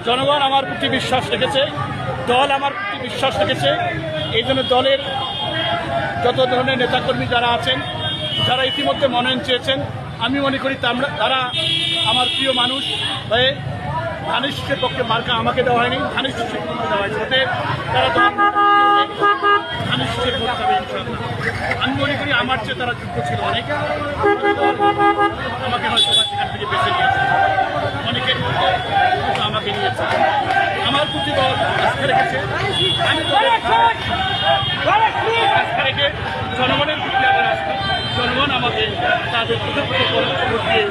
জনগণ আমার প্রতি বিশ্বাস রেখেছে, দল আমার প্রতি বিশ্বাস রেখেছে। এই জন্য দলের যত ধরনের নেতাকর্মী যারা আছেন, যারা ইতিমধ্যে মনোনয়ন চেয়েছেন, আমি মনে করি তারা আমার প্রিয় মানুষ হয়ে ধানের শীষের পক্ষে মার্কা আমাকে দেওয়া হয়নি, ধানের শীষের পক্ষে দেওয়া হয়েছে। ওদের তারা ধানের শীষের ভোট পাবে ইনশাআল্লাহ। আমি মনে করি আমার চেয়ে তারা যোগ্য ছিল অনেক, আমাকে হয়তো সেখান থেকে বেছে নিয়েছে, অনেকের হয়তো আমাকে নিয়েছে। আমার প্রতি দল আস্থা রেখেছে, আমি আস্থা রেখে জনগণের প্রতি আমার আস্থা, জনগণ আমাকে তাদের ভোট দিয়ে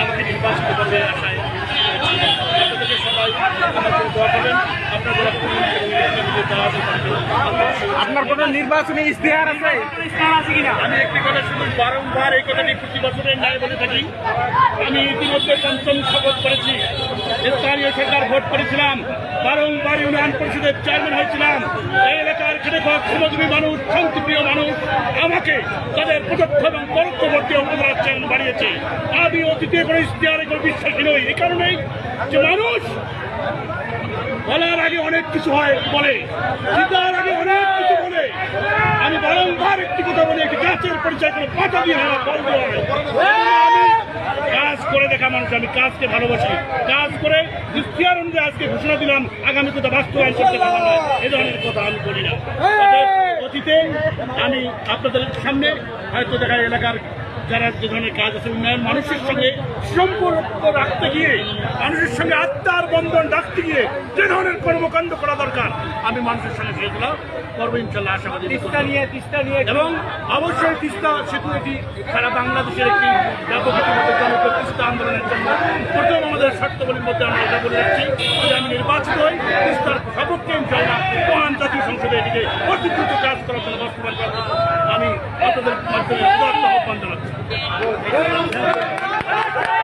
আমাকে নির্বাচিত করবে আশায়। সবাই আমাকে দোয়া করবেন। আপনার কোনো নির্বাচনী ইশতেহার আছে কিনা? আমি একটি কথা শুধু বারংবার এই কথাটি প্রতি বছরের ন্যায় বলে থাকি। আমি ইতিমধ্যে পঞ্চম শপথ করেছি, স্থানীয় সরকার ভোট করেছিলাম, বারংবার ইউনিয়ন পরিষদের চেয়ারম্যান হয়েছিলাম। এই এলাকার খেটে খাওয়া শ্রমজীবী মানুষ, শান্তিপ্রিয় মানুষ আমাকে তাদের প্রত্যক্ষ এবং পরোক্ষ ভোট দিয়ে উপজেলার চেয়ারম্যান বাড়িয়েছে। আমি অতীতে কোনো ইশতেহারে কোনো বিশ্বাসী নই, এই কারণেই যে মানুষ বলার আগে অনেক কিছু হয় বলে, জিতার আগে অনেক কিছু বলে। আমি বারংবার একটি কথা বলি, একটি গাছের পরিচয় করে পাতা দিয়ে ফল দেওয়া হয়। আমি কাজ করে দেখা মানুষ, আমি কাজকে ভালোবাসি। কাজ করে ইশতেহার অনুযায়ী আজকে ঘোষণা দিলাম, আগামী কথা বাস্তবায়ন করতে পারলাম না, এ ধরনের কথা আমি বলি না। অতীতে আমি আপনাদের সামনে হয়তো দেখা এলাকার যারা যে ধরনের কাজ আছে, উন্নয়ন মানুষের সঙ্গে সম্পর্ক রাখতে গিয়ে, মানুষের সঙ্গে আত্মার বন্ধন রাখতে গিয়ে যে ধরনের কর্মকাণ্ড করা দরকার, আমি মানুষের সঙ্গে সেগুলো করবো ইনশাল্লাহ, আশাবাদী। তিস্তা নিয়ে এবং অবশ্যই তিস্তা সেতু এটি সারা বাংলাদেশের একটি ব্যাপক জনক তিস্তা আন্দোলনের জন্য প্রথম আমাদের শর্তাবলীর মধ্যে আমরা এটা বলে রাখছি যে আমি নির্বাচিত হই, তিস্তার সপক্ষে ইনশাল্লাহ মহান জাতীয় সংসদে এটিকে অতি দ্রুত কাজ করার জন্য বাস্তবায়ন করার জন্য আমি আপনাদের মাধ্যমে আহ্বান জানাচ্ছি।